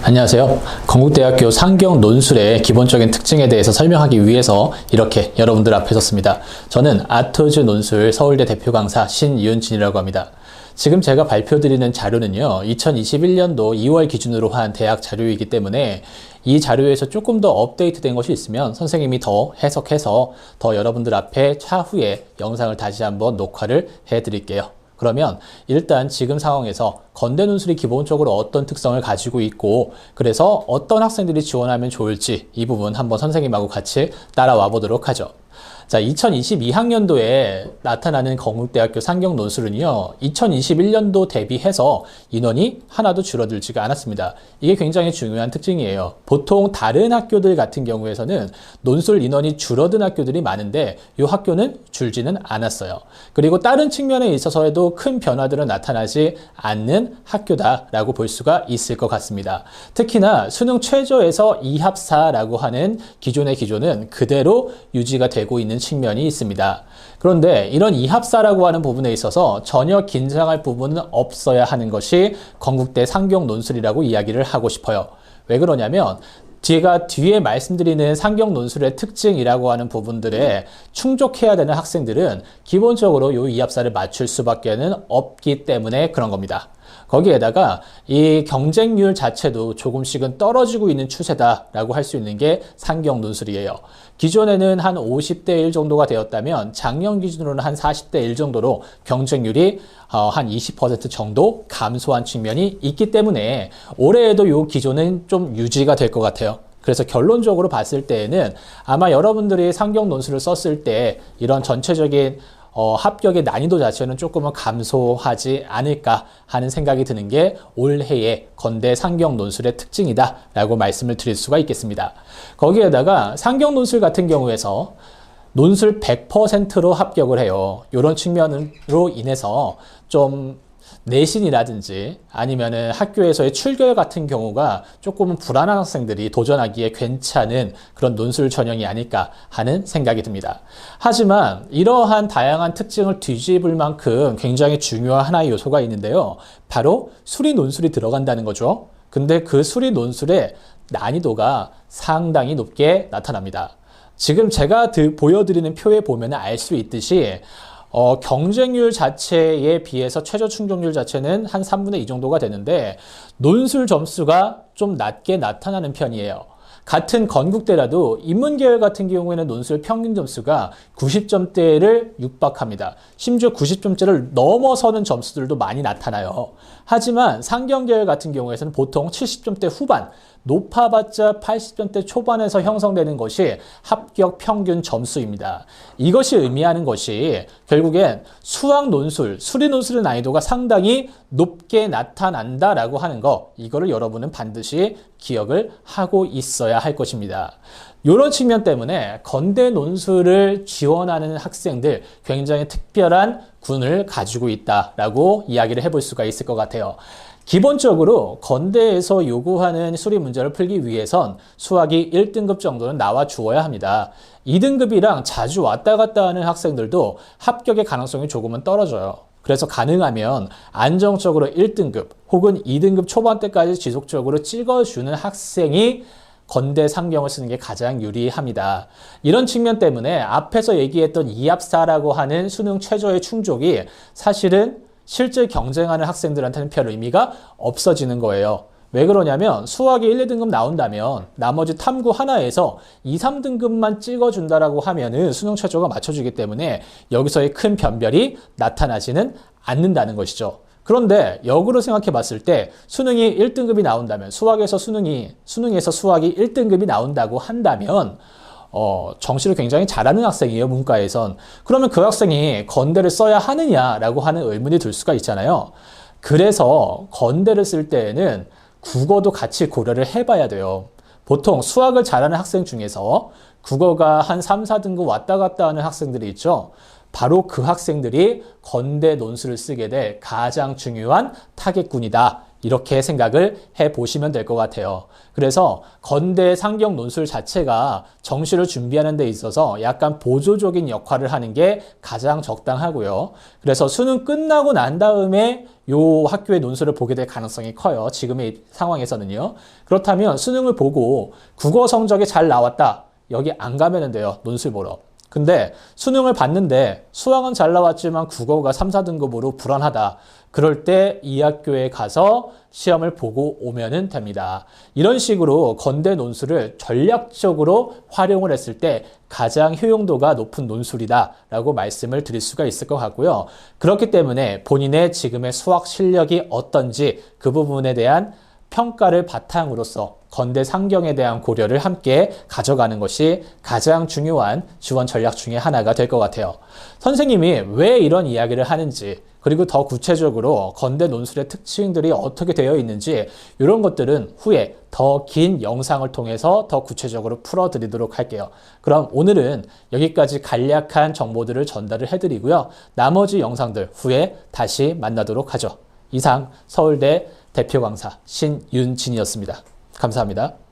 안녕하세요. 건국대학교 상경 논술의 기본적인 특징에 대해서 설명하기 위해서 이렇게 여러분들 앞에 섰습니다. 저는 아토즈 논술 서울대 대표 강사 신윤진이라고 합니다. 지금 제가 발표드리는 자료는요, 2021년도 2월 기준으로 한 대학 자료이기 때문에 이 자료에서 조금 더 업데이트된 것이 있으면 선생님이 더 해석해서 더 여러분들 앞에 차후에 영상을 다시 한번 녹화를 해드릴게요. 그러면 일단 지금 상황에서 건대 논술이 기본적으로 어떤 특성을 가지고 있고 그래서 어떤 학생들이 지원하면 좋을지 이 부분 한번 선생님하고 같이 따라와 보도록 하죠. 자, 2022학년도에 나타나는 건국대학교 상경 논술은요, 2021년도 대비해서 인원이 하나도 줄어들지가 않았습니다. 이게 굉장히 중요한 특징이에요. 보통 다른 학교들 같은 경우에서는 논술 인원이 줄어든 학교들이 많은데 이 학교는 줄지는 않았어요. 그리고 다른 측면에 있어서에도 큰 변화들은 나타나지 않는 학교다라고 볼 수가 있을 것 같습니다. 특히나 수능 최저에서 2합사라고 하는 기존의 기조는 그대로 유지가 되고 있는 측면이 있습니다. 그런데 이런 이합사라고 하는 부분에 있어서 전혀 긴장할 부분은 없어야 하는 것이 건국대 상경 논술이라고 이야기를 하고 싶어요. 왜 그러냐면 제가 뒤에 말씀드리는 상경 논술의 특징이라고 하는 부분들에 충족해야 되는 학생들은 기본적으로 이 이합사를 맞출 수밖에 없기 때문에 그런 겁니다. 거기에다가 이 경쟁률 자체도 조금씩은 떨어지고 있는 추세다라고 할 수 있는 게 상경 논술이에요. 기존에는 한 50대 1 정도가 되었다면 작년 기준으로는 한 40대 1 정도로 경쟁률이 한 20% 정도 감소한 측면이 있기 때문에 올해에도 이 기조는 좀 유지가 될 것 같아요. 그래서 결론적으로 봤을 때에는 아마 여러분들이 상경 논술을 썼을 때 이런 전체적인 합격의 난이도 자체는 조금은 감소하지 않을까 하는 생각이 드는 게 올해의 건대 상경 논술의 특징이다 라고 말씀을 드릴 수가 있겠습니다. 거기에다가 상경 논술 같은 경우에서 논술 100%로 합격을 해요. 이런 측면으로 인해서 좀 내신이라든지 아니면은 학교에서의 출결 같은 경우가 조금은 불안한 학생들이 도전하기에 괜찮은 그런 논술 전형이 아닐까 하는 생각이 듭니다. 하지만 이러한 다양한 특징을 뒤집을 만큼 굉장히 중요한 하나의 요소가 있는데요. 바로 수리 논술이 들어간다는 거죠. 근데 그 수리 논술의 난이도가 상당히 높게 나타납니다. 지금 제가 보여드리는 표에 보면 알 수 있듯이 경쟁률 자체에 비해서 최저 충족률 자체는 한 3분의 2 정도가 되는데 논술 점수가 좀 낮게 나타나는 편이에요. 같은 건국대라도 인문계열 같은 경우에는 논술 평균 점수가 90점대를 육박합니다. 심지어 90점대를 넘어서는 점수들도 많이 나타나요. 하지만 상경계열 같은 경우에는 보통 70점대 후반, 높아봤자 80점대 초반에서 형성되는 것이 합격 평균 점수입니다. 이것이 의미하는 것이 결국엔 수학 논술, 수리 논술의 난이도가 상당히 높게 나타난다라고 하는 거, 이거를 여러분은 반드시 기억을 하고 있어야 할 것입니다. 이런 측면 때문에 건대 논술을 지원하는 학생들 굉장히 특별한 군을 가지고 있다라고 이야기를 해볼 수가 있을 것 같아요. 기본적으로 건대에서 요구하는 수리 문제를 풀기 위해선 수학이 1등급 정도는 나와 주어야 합니다. 2등급이랑 자주 왔다 갔다 하는 학생들도 합격의 가능성이 조금은 떨어져요. 그래서 가능하면 안정적으로 1등급 혹은 2등급 초반대까지 지속적으로 찍어주는 학생이 건대 상경을 쓰는 게 가장 유리합니다. 이런 측면 때문에 앞에서 얘기했던 이합사라고 하는 수능 최저의 충족이 사실은 실제 경쟁하는 학생들한테는 별 의미가 없어지는 거예요. 왜 그러냐면 수학이 1, 2등급 나온다면 나머지 탐구 하나에서 2, 3등급만 찍어준다라고 하면은 수능 최저가 맞춰지기 때문에 여기서의 큰 변별이 나타나지는 않는다는 것이죠. 그런데 역으로 생각해 봤을 때 수능이 1등급이 나온다면 수학에서 수학이 1등급이 나온다고 한다면 정시를 굉장히 잘하는 학생이에요, 문과에선. 그러면 그 학생이 건대를 써야 하느냐라고 하는 의문이 들 수가 있잖아요. 그래서 건대를 쓸 때에는 국어도 같이 고려를 해봐야 돼요. 보통 수학을 잘하는 학생 중에서 국어가 한 3, 4등급 왔다 갔다 하는 학생들이 있죠. 바로 그 학생들이 건대 논술을 쓰게 될 가장 중요한 타겟군이다. 이렇게 생각을 해 보시면 될 것 같아요. 그래서 건대 상경 논술 자체가 정시를 준비하는 데 있어서 약간 보조적인 역할을 하는 게 가장 적당하고요. 그래서 수능 끝나고 난 다음에 요 학교의 논술을 보게 될 가능성이 커요. 지금의 상황에서는요. 그렇다면 수능을 보고 국어 성적이 잘 나왔다. 여기 안 가면 돼요. 논술 보러. 근데 수능을 봤는데 수학은 잘 나왔지만 국어가 3, 4등급으로 불안하다. 그럴 때 이 학교에 가서 시험을 보고 오면 됩니다. 이런 식으로 건대 논술을 전략적으로 활용을 했을 때 가장 효용도가 높은 논술이다라고 말씀을 드릴 수가 있을 것 같고요. 그렇기 때문에 본인의 지금의 수학 실력이 어떤지 그 부분에 대한 평가를 바탕으로서 건대 상경에 대한 고려를 함께 가져가는 것이 가장 중요한 지원 전략 중에 하나가 될 것 같아요. 선생님이 왜 이런 이야기를 하는지, 그리고 더 구체적으로 건대 논술의 특징들이 어떻게 되어 있는지 이런 것들은 후에 더 긴 영상을 통해서 더 구체적으로 풀어드리도록 할게요. 그럼 오늘은 여기까지 간략한 정보들을 전달을 해드리고요. 나머지 영상들 후에 다시 만나도록 하죠. 이상 서울대 대표 강사 신윤진이었습니다. 감사합니다.